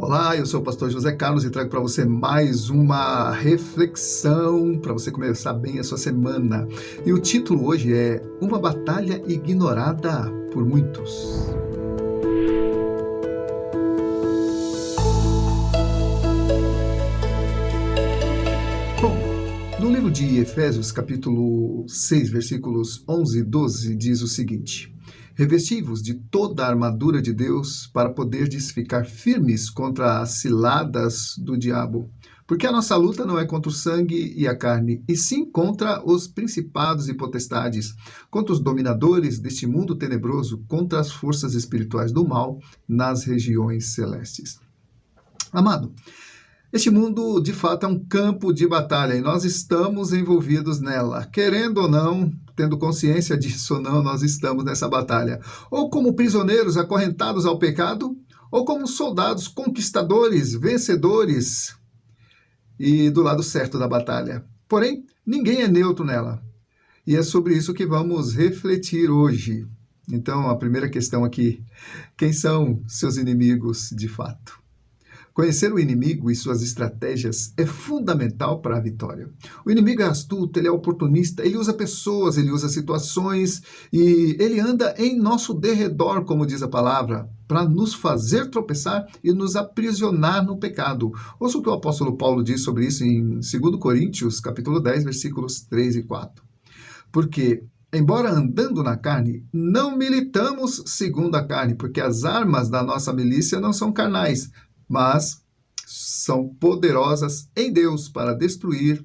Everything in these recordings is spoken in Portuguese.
Olá, eu sou o pastor José Carlos e trago para você mais uma reflexão para você começar bem a sua semana. E o título hoje é Uma Batalha Ignorada por Muitos. Bom, no livro de Efésios, capítulo 6, versículos 11 e 12, diz o seguinte: Revesti-vos de toda a armadura de Deus para poderdes ficar firmes contra as ciladas do diabo. Porque a nossa luta não é contra o sangue e a carne, e sim contra os principados e potestades, contra os dominadores deste mundo tenebroso, contra as forças espirituais do mal nas regiões celestes. Amado, este mundo, de fato, é um campo de batalha e nós estamos envolvidos nela. Querendo ou não, tendo consciência disso ou não, nós estamos nessa batalha. Ou como prisioneiros acorrentados ao pecado, ou como soldados conquistadores, vencedores e do lado certo da batalha. Porém, ninguém é neutro nela. E é sobre isso que vamos refletir hoje. Então, a primeira questão aqui: quem são seus inimigos de fato? Conhecer o inimigo e suas estratégias é fundamental para a vitória. O inimigo é astuto, ele é oportunista, ele usa pessoas, ele usa situações e ele anda em nosso derredor, como diz a palavra, para nos fazer tropeçar e nos aprisionar no pecado. Ouça o que o apóstolo Paulo diz sobre isso em 2 Coríntios, capítulo 10, versículos 3 e 4. Porque embora andando na carne, não militamos segundo a carne, porque as armas da nossa milícia não são carnais, mas são poderosas em Deus para destruir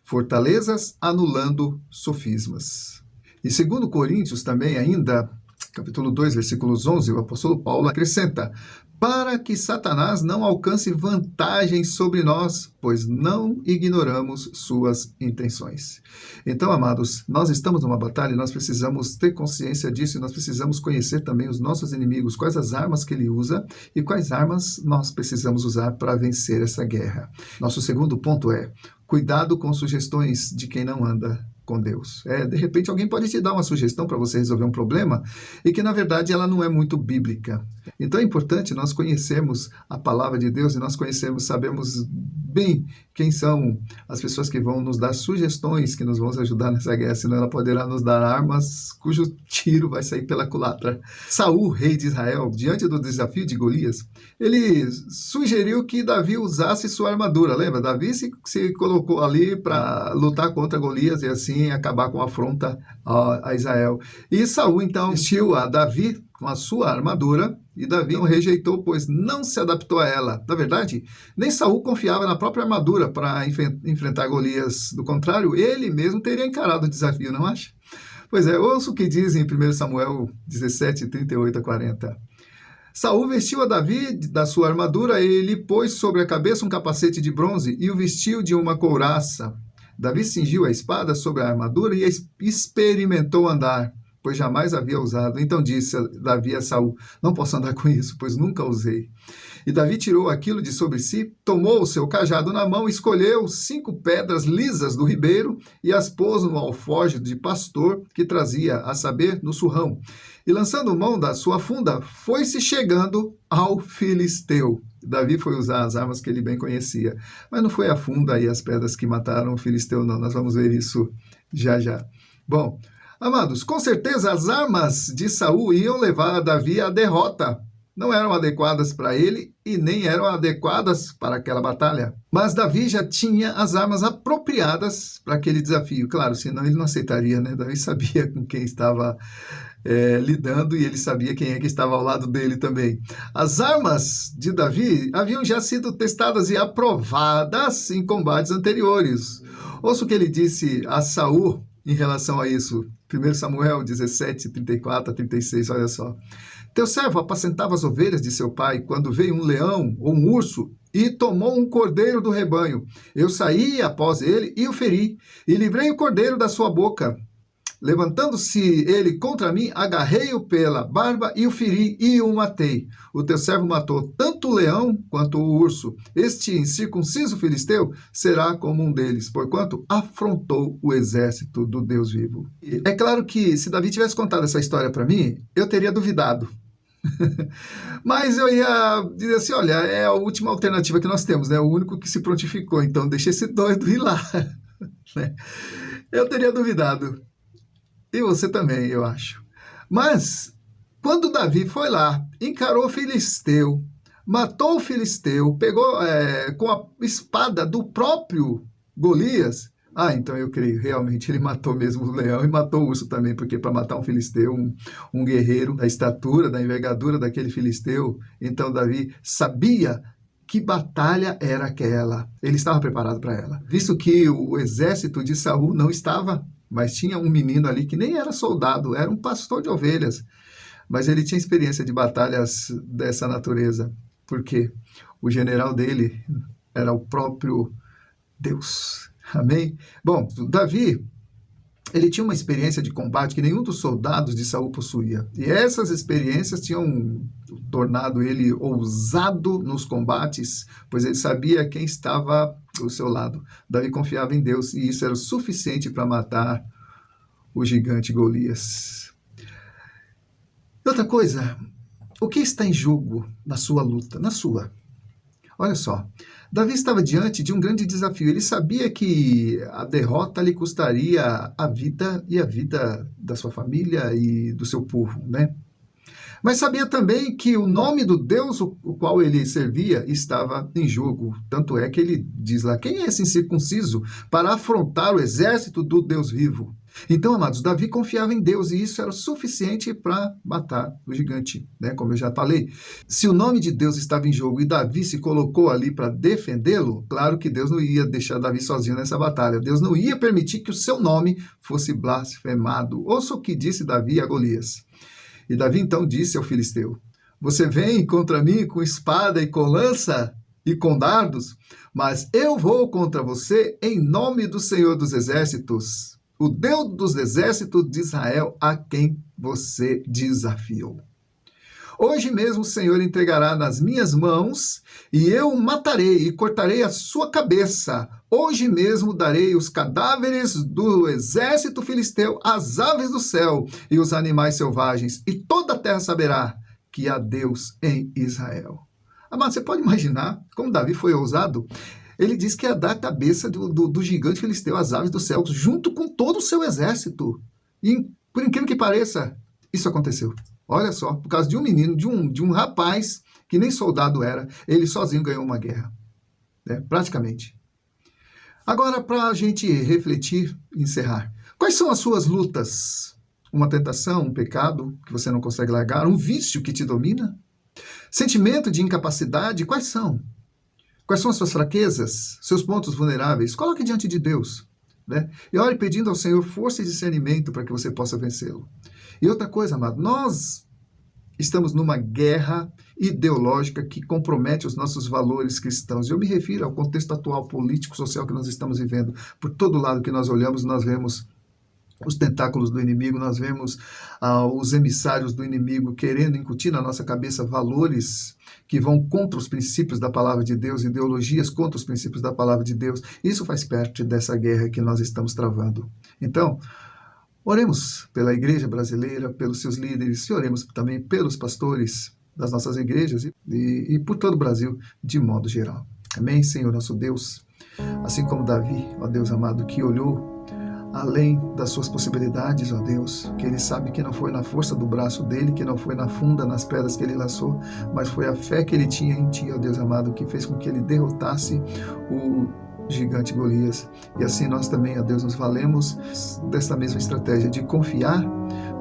fortalezas, anulando sofismas. E 2 Coríntios também ainda, capítulo 2, versículos 11, o apóstolo Paulo acrescenta: para que Satanás não alcance vantagem sobre nós, pois não ignoramos suas intenções. Então, amados, nós estamos numa batalha e nós precisamos ter consciência disso e nós precisamos conhecer também os nossos inimigos, quais as armas que ele usa e quais armas nós precisamos usar para vencer essa guerra. Nosso segundo ponto é: cuidado com sugestões de quem não anda com Deus. De repente alguém pode te dar uma sugestão para você resolver um problema e que na verdade ela não é muito bíblica. Então é importante nós conhecermos a palavra de Deus e nós sabemos bem quem são as pessoas que vão nos dar sugestões que nos vão ajudar nessa guerra, senão ela poderá nos dar armas cujo tiro vai sair pela culatra. Saul, rei de Israel, diante do desafio de Golias, ele sugeriu que Davi usasse sua armadura. Lembra? Davi se colocou ali para lutar contra Golias e assim acabar com a afronta a Israel. E Saul então vestiu a Davi com a sua armadura, e Davi o rejeitou, pois não se adaptou a ela. Na verdade, nem Saul confiava na própria armadura para enfrentar Golias. Do contrário, ele mesmo teria encarado o desafio, não acha? Pois é, ouça o que diz em 1 Samuel 17, 38 a 40. Saul vestiu a Davi da sua armadura, e ele pôs sobre a cabeça um capacete de bronze e o vestiu de uma couraça. Davi cingiu a espada sobre a armadura e experimentou andar, pois jamais havia usado. Então disse Davi a Saul: não posso andar com isso, pois nunca usei. E Davi tirou aquilo de sobre si, tomou o seu cajado na mão, escolheu 5 pedras lisas do ribeiro e as pôs no alforje de pastor que trazia, a saber, no surrão. E lançando mão da sua funda, foi-se chegando ao filisteu. Davi foi usar as armas que ele bem conhecia, mas não foi a funda e as pedras que mataram o filisteu, não. Nós vamos ver isso já já. Bom, amados, com certeza as armas de Saul iam levar a Davi à derrota. Não eram adequadas para ele e nem eram adequadas para aquela batalha. Mas Davi já tinha as armas apropriadas para aquele desafio. Claro, senão ele não aceitaria, né? Davi sabia com quem estava lidando e ele sabia quem é que estava ao lado dele também. As armas de Davi haviam já sido testadas e aprovadas em combates anteriores. Ouça o que ele disse a Saul em relação a isso. 1 Samuel 17, 34 a 36, olha só. Teu servo apacentava as ovelhas de seu pai, quando veio um leão ou um urso e tomou um cordeiro do rebanho. Eu saí após ele e o feri, e livrei o cordeiro da sua boca. Levantando-se ele contra mim, agarrei-o pela barba e o feri e o matei. O teu servo matou tanto o leão quanto o urso. Este incircunciso filisteu será como um deles, porquanto afrontou o exército do Deus vivo. É claro que se Davi tivesse contado essa história para mim, eu teria duvidado. Mas eu ia dizer assim, olha, é a última alternativa que nós temos, né? O único que se prontificou, então deixa esse doido ir lá, né? Eu teria duvidado. E você também, eu acho. Mas, quando Davi foi lá, encarou o filisteu, matou o filisteu, pegou com a espada do próprio Golias. Ah, então eu creio, realmente ele matou mesmo o leão e matou o urso também, porque para matar um filisteu, um guerreiro da estatura, da envergadura daquele filisteu, então Davi sabia que batalha era aquela. Ele estava preparado para ela. Visto que o exército de Saul não estava, mas tinha um menino ali que nem era soldado, era um pastor de ovelhas, mas ele tinha experiência de batalhas dessa natureza, porque o general dele era o próprio Deus. Amém? Bom, Davi, ele tinha uma experiência de combate que nenhum dos soldados de Saul possuía. E essas experiências tinham tornado ele ousado nos combates, pois ele sabia quem estava ao seu lado. Davi confiava em Deus e isso era o suficiente para matar o gigante Golias. Outra coisa, o que está em jogo na sua luta? Na sua. Olha só, Davi estava diante de um grande desafio. Ele sabia que a derrota lhe custaria a vida e a vida da sua família e do seu povo, né? Mas sabia também que o nome do Deus o qual ele servia estava em jogo. Tanto é que ele diz lá, quem é esse incircunciso para afrontar o exército do Deus vivo? Então, amados, Davi confiava em Deus e isso era o suficiente para matar o gigante, né? Como eu já falei, se o nome de Deus estava em jogo e Davi se colocou ali para defendê-lo, claro que Deus não ia deixar Davi sozinho nessa batalha. Deus não ia permitir que o seu nome fosse blasfemado. Ouça o que disse Davi a Golias. E Davi então disse ao filisteu, você vem contra mim com espada e com lança e com dardos, mas eu vou contra você em nome do Senhor dos Exércitos, o Deus dos exércitos de Israel, a quem você desafiou. Hoje mesmo o Senhor entregará nas minhas mãos, e eu o matarei e cortarei a sua cabeça. Hoje mesmo darei os cadáveres do exército filisteu às aves do céu e os animais selvagens, e toda a terra saberá que há Deus em Israel. Amado, você pode imaginar como Davi foi ousado? Ele diz que ia dar a cabeça do gigante filisteu às aves do céu, junto com todo o seu exército. E, por incrível que pareça, isso aconteceu. Olha só, por causa de um menino, de um rapaz que nem soldado era, ele sozinho ganhou uma guerra, né? Praticamente. Agora, para a gente refletir e encerrar, quais são as suas lutas? Uma tentação, um pecado que você não consegue largar, um vício que te domina? Sentimento de incapacidade, quais são? Quais são as suas fraquezas, seus pontos vulneráveis? Coloque diante de Deus, né? E ore pedindo ao Senhor força e discernimento para que você possa vencê-lo. E outra coisa, amado, nós estamos numa guerra ideológica que compromete os nossos valores cristãos. Eu me refiro ao contexto atual político, social que nós estamos vivendo. Por todo lado que nós olhamos, nós vemos os tentáculos do inimigo, nós vemos os emissários do inimigo querendo incutir na nossa cabeça valores que vão contra os princípios da palavra de Deus, ideologias contra os princípios da palavra de Deus. Isso faz parte dessa guerra que nós estamos travando. Então, oremos pela igreja brasileira, pelos seus líderes, e oremos também pelos pastores das nossas igrejas e por todo o Brasil, de modo geral. Amém, Senhor nosso Deus? Assim como Davi, ó Deus amado, que olhou além das suas possibilidades, ó Deus, que ele sabe que não foi na força do braço dele, que não foi na funda, nas pedras que ele lançou, mas foi a fé que ele tinha em Ti, ó Deus amado, que fez com que ele derrotasse o gigante Golias. E assim nós também, ó Deus, nos valemos desta mesma estratégia de confiar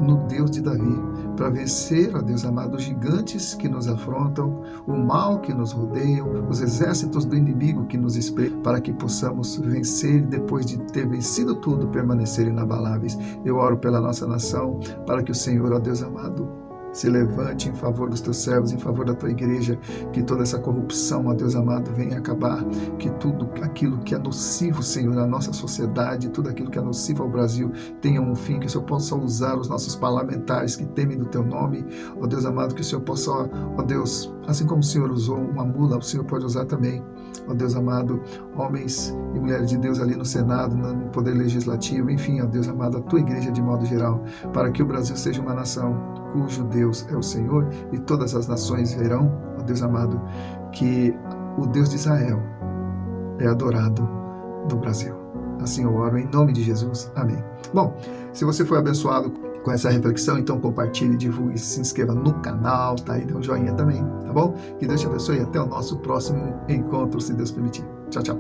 no Deus de Davi, para vencer, ó Deus amado, os gigantes que nos afrontam, o mal que nos rodeia, os exércitos do inimigo que nos espreitam, para que possamos vencer e depois de ter vencido tudo, permanecer inabaláveis. Eu oro pela nossa nação, para que o Senhor, ó Deus amado, se levante em favor dos teus servos, em favor da tua igreja, que toda essa corrupção, ó Deus amado, venha acabar, que tudo aquilo que é nocivo, Senhor, à nossa sociedade, tudo aquilo que é nocivo ao Brasil, tenha um fim, que o Senhor possa usar os nossos parlamentares que temem do teu nome, ó Deus amado, que o Senhor possa, ó Deus, assim como o Senhor usou uma mula, o Senhor pode usar também ó Deus amado, homens e mulheres de Deus ali no Senado, no Poder Legislativo, enfim, ó Deus amado, a tua igreja de modo geral, para que o Brasil seja uma nação cujo Deus é o Senhor e todas as nações verão, ó Deus amado, que o Deus de Israel é adorado no Brasil. Assim eu oro em nome de Jesus. Amém. Bom, se você foi abençoado com essa reflexão, então compartilhe, divulgue, se inscreva no canal, tá aí, dê um joinha também, tá bom? Que Deus te abençoe e até o nosso próximo encontro, se Deus permitir. Tchau, tchau.